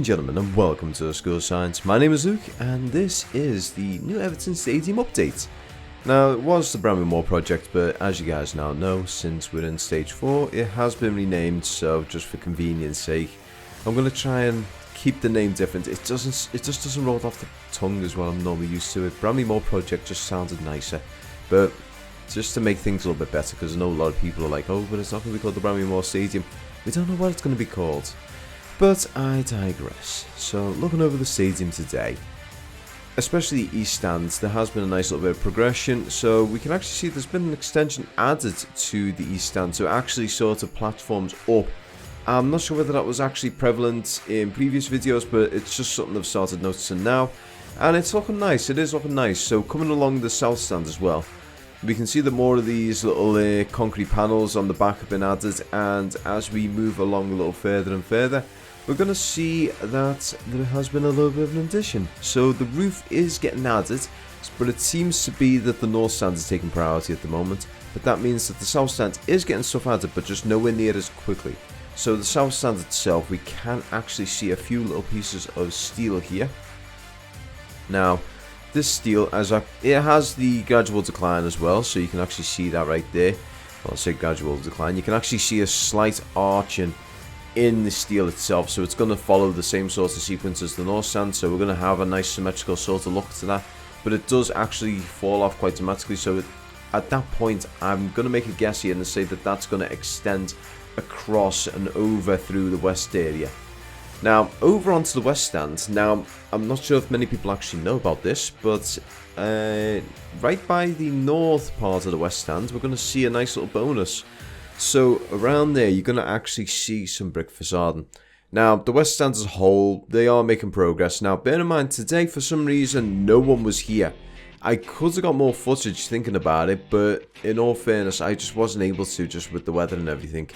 gentlemen, and welcome to School of Science. My name is Luke, and this is the new Everton Stadium update. Now, it was the Bramley Moor project, but as you guys now know, since we're in stage 4, it has been renamed, so just for convenience sake, I'm going to try and keep the name different. It just doesn't roll off the tongue as what I'm normally used to. It Bramley Moor project just sounded nicer, but just to make things a little bit better, because I know a lot of people are like, oh, but it's not going to be called the Bramley Moor Stadium. We don't know what it's going to be called. But I digress. So looking over the stadium today, especially the east stands, there has been a nice little bit of progression. So we can actually see there's been an extension added to the east stand, so it actually sort of platforms up. I'm not sure whether that was actually prevalent in previous videos, but it's just something I've started noticing now. And it's looking nice, it is looking nice. So coming along the south stand as well, we can see that more of these little concrete panels on the back have been added, and as we move along a little further and further, we're going to see that there has been a little bit of an addition. So the roof is getting added, but it seems to be that the north stand is taking priority at the moment. But that means that the south stand is getting stuff added, but just nowhere near as quickly. So the south stand itself, we can actually see a few little pieces of steel here. Now, this steel, it has the gradual decline as well, so you can actually see that right there. Well, I'll say gradual decline. You can actually see a slight arching in the steel itself, so it's going to follow the same sort of sequence as the north stand, so we're going to have a nice symmetrical sort of look to that, but it does actually fall off quite dramatically. So at that point, I'm going to make a guess here and say that that's going to extend across and over through the west area. Now, over onto the west stand. Now, I'm not sure if many people actually know about this, but right by the north part of the west stand, we're going to see a nice little bonus. So around there, you're going to actually see some brick facading. Now, the west stand as a whole, they are making progress. Now, bear in mind, today, for some reason, no one was here. I could have got more footage thinking about it, but in all fairness, I just wasn't able to, just with the weather and everything.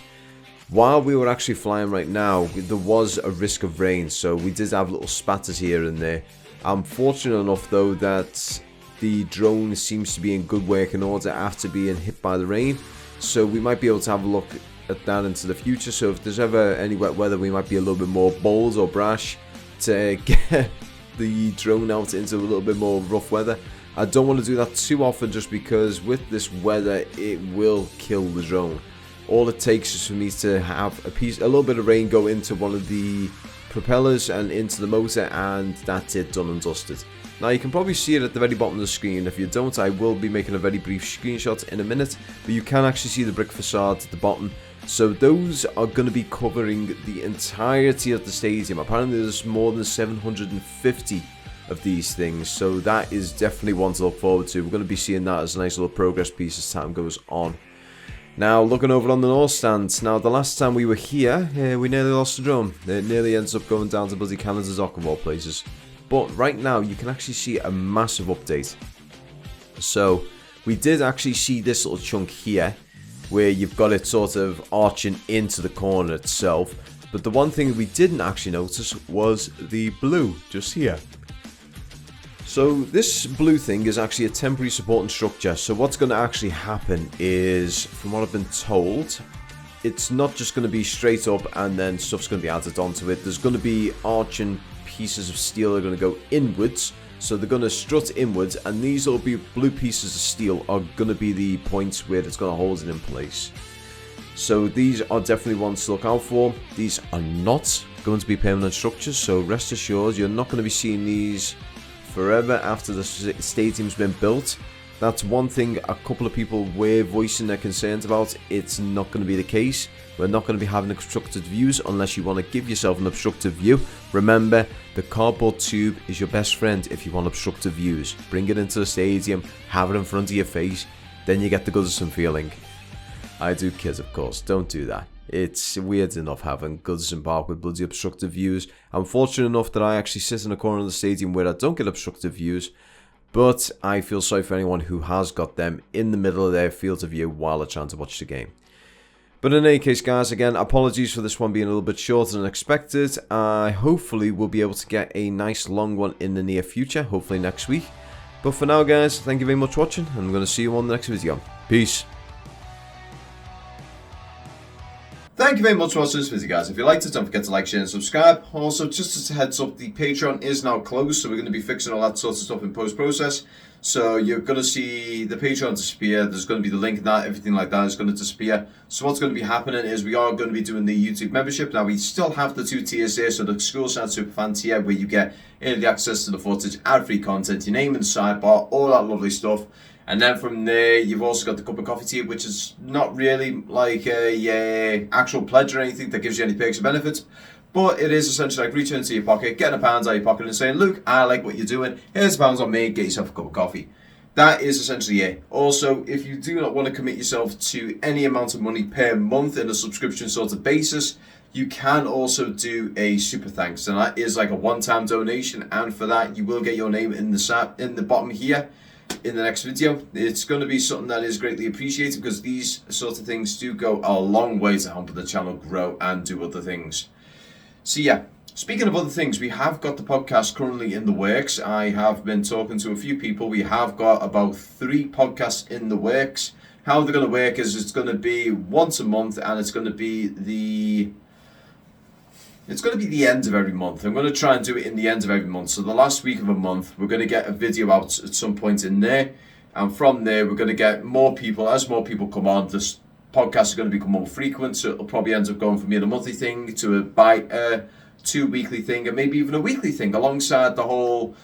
While we were actually flying right now, there was a risk of rain, so we did have little spatters here and there. I'm fortunate enough, though, that the drone seems to be in good working order after being hit by the rain. So we might be able to have a look at that into the future. So if there's ever any wet weather, we might be a little bit more bold or brash to get the drone out into a little bit more rough weather. I don't want to do that too often, just because with this weather, it will kill the drone. All it takes is for me to have a little bit of rain go into one of the propellers and into the motor, and that's it, done and dusted. Now, you can probably see it at the very bottom of the screen. If you don't, I will be making a very brief screenshot in a minute, but you can actually see the brick facade at the bottom. So those are going to be covering the entirety of the stadium. Apparently there's more than 750 of these things, so that is definitely one to look forward to. We're going to be seeing that as a nice little progress piece as time goes on. Now, looking over on the north stand. Now, the last time we were here, we nearly lost the drone. It nearly ends up going down to bloody Canada's dock of all places. But right now, you can actually see a massive update. So, we did actually see this little chunk here, where you've got it sort of arching into the corner itself. But the one thing we didn't actually notice was the blue, just here. So, this blue thing is actually a temporary supporting structure. So, what's going to actually happen is, from what I've been told, it's not just going to be straight up and then stuff's going to be added onto it. There's going to be arching pieces of steel are going to go inwards, so they're going to strut inwards, and these little blue pieces of steel are going to be the points where it's going to hold it in place. So these are definitely ones to look out for. These are not going to be permanent structures, so rest assured you're not going to be seeing these forever after the stadium's been built. That's one thing a couple of people were voicing their concerns about. It's not going to be the case. We're not going to be having obstructed views unless you want to give yourself an obstructive view. Remember, the cardboard tube is your best friend if you want obstructive views. Bring it into the stadium, have it in front of your face, then you get the Goodison feeling. I do kid, of course, don't do that. It's weird enough having Goodison Park with bloody obstructive views. I'm fortunate enough that I actually sit in a corner of the stadium where I don't get obstructive views, but I feel sorry for anyone who has got them in the middle of their field of view while they're trying to watch the game. But in any case, guys, again, apologies for this one being a little bit shorter than expected. Hopefully we'll be able to get a nice long one in the near future, hopefully next week. But for now, guys, thank you very much for watching, and I'm going to see you on the next video. Peace. Thank you very much for watching this video, guys. If you liked it, don't forget to like, share and subscribe. Also, just as a heads up, the Patreon is now closed, so we're going to be fixing all that sort of stuff in post-process. So you're going to see the Patreon disappear. There's going to be the link and that, everything like that is going to disappear. So what's going to be happening is we are going to be doing the YouTube membership. Now, we still have the 2 tiers here, so the School Science Superfan tier, where you get early access to the footage, ad-free content, your name in the sidebar, all that lovely stuff. And then from there, you've also got the cup of coffee tier, which is not really like a actual pledge or anything that gives you any perks or benefits. But it is essentially like reaching into your pocket, getting a pound out of your pocket and saying, look, I like what you're doing. Here's a pound on me, get yourself a cup of coffee. That is essentially it. Also, if you do not want to commit yourself to any amount of money per month in a subscription sort of basis, you can also do a super thanks. And that is like a one-time donation. And for that, you will get your name in the bottom here in the next video. It's going to be something that is greatly appreciated, because these sort of things do go a long way to help the channel grow and do other things. So yeah, speaking of other things, we have got the podcast currently in the works. I have been talking to a few people. We have got about 3 podcasts in the works. How they're going to work is it's going to be once a month, and it's going to be the end of every month. I'm going to try and do it in the end of every month. So the last week of a month, we're going to get a video out at some point in there. And from there, we're going to get more people. As more people come on, this podcast is going to become more frequent. So it'll probably end up going from a monthly thing to a 2 weekly thing, and maybe even a weekly thing alongside the whole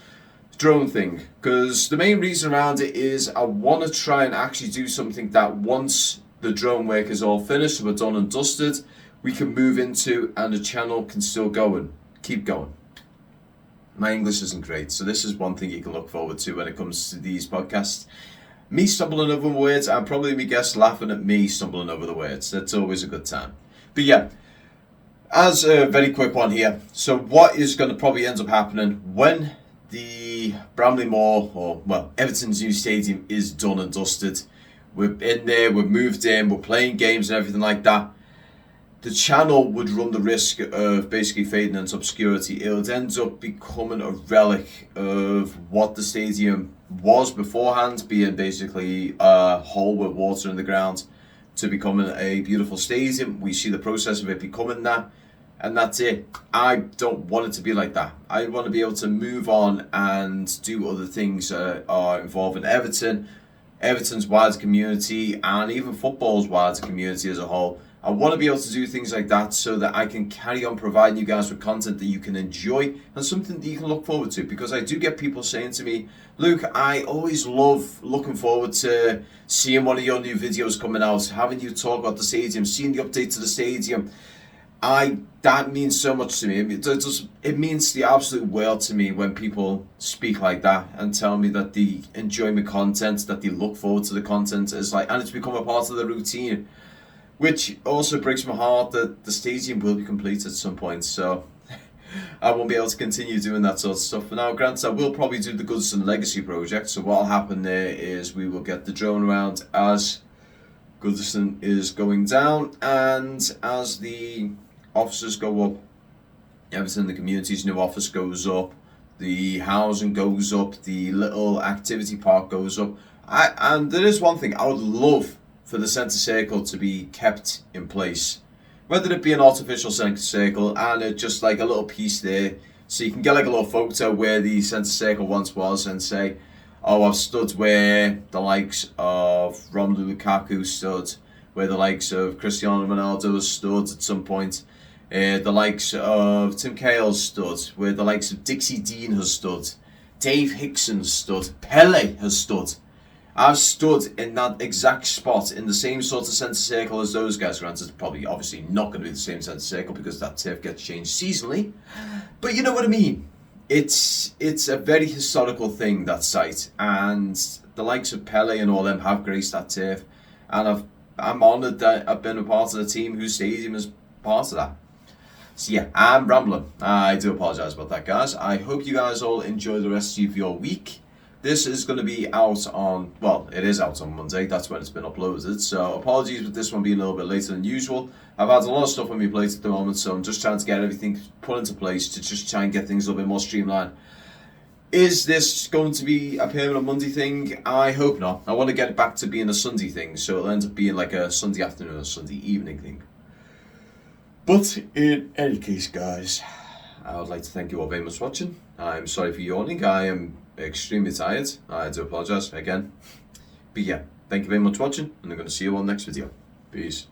drone thing. Because the main reason around it is I want to try and actually do something that once the drone work is all finished, we're done and dusted, we can move into, and the channel can still go and keep going. My English isn't great, so this is one thing you can look forward to when it comes to these podcasts. Me stumbling over words, and probably me guests laughing at me stumbling over the words. That's always a good time. But yeah, as a very quick one here, so what is going to probably end up happening when the Bramley Moor, or well, Everton's new stadium is done and dusted, we're in there, we're moved in, we're playing games and everything like that, the channel would run the risk of basically fading into obscurity. It would end up becoming a relic of what the stadium was beforehand, being basically a hole with water in the ground, to becoming a beautiful stadium. We see the process of it becoming that, and that's it. I don't want it to be like that. I want to be able to move on and do other things that are involving Everton, Everton's wider community, and even football's wider community as a whole. I want to be able to do things like that so that I can carry on providing you guys with content that you can enjoy and something that you can look forward to. Because I do get people saying to me, Luke, I always love looking forward to seeing one of your new videos coming out, having you talk about the stadium, seeing the update to the stadium. That means so much to me. It means the absolute world to me when people speak like that and tell me that they enjoy my content, that they look forward to the content, and it's become a part of the routine. Which also breaks my heart that the stadium will be complete at some point, so I won't be able to continue doing that sort of stuff. But now, granted, I will probably do the Goodison Legacy project, so what'll happen there is we will get the drone around as Goodison is going down, and as the offices go up, Everton, the community's new office goes up, the housing goes up, the little activity park goes up. And there is one thing I would love for the centre circle to be kept in place, whether it be an artificial centre circle and it just like a little piece there, so you can get like a little photo where the centre circle once was and say, oh, I've stood where the likes of Romelu Lukaku stood, where the likes of Cristiano Ronaldo stood at some point, the likes of Tim Cahill stood, where the likes of Dixie Dean has stood, Dave Hickson stood, Pele has stood. I've stood in that exact spot in the same sort of centre circle as those guys. Granted, it's probably obviously not going to be the same centre circle because that turf gets changed seasonally. But you know what I mean. It's a very historical thing, that site, and the likes of Pele and all them have graced that turf, and I'm honoured that I've been a part of the team whose stadium is part of that. So yeah, I'm rambling. I do apologise about that, guys. I hope you guys all enjoy the rest of your week. This is going to be out on, well, it is out on Monday. That's when it's been uploaded. So apologies with this one being a little bit later than usual. I've had a lot of stuff on my plate at the moment, so I'm just trying to get everything put into place to just try and get things a little bit more streamlined. Is this going to be a permanent Monday thing? I hope not. I want to get it back to being a Sunday thing, so it'll end up being like a Sunday afternoon or Sunday evening thing. But in any case, guys, I would like to thank you all very much for watching. I'm sorry for yawning. I am extremely tired. I do apologise again. But yeah, thank you very much for watching, and I'm going to see you all next video. Peace.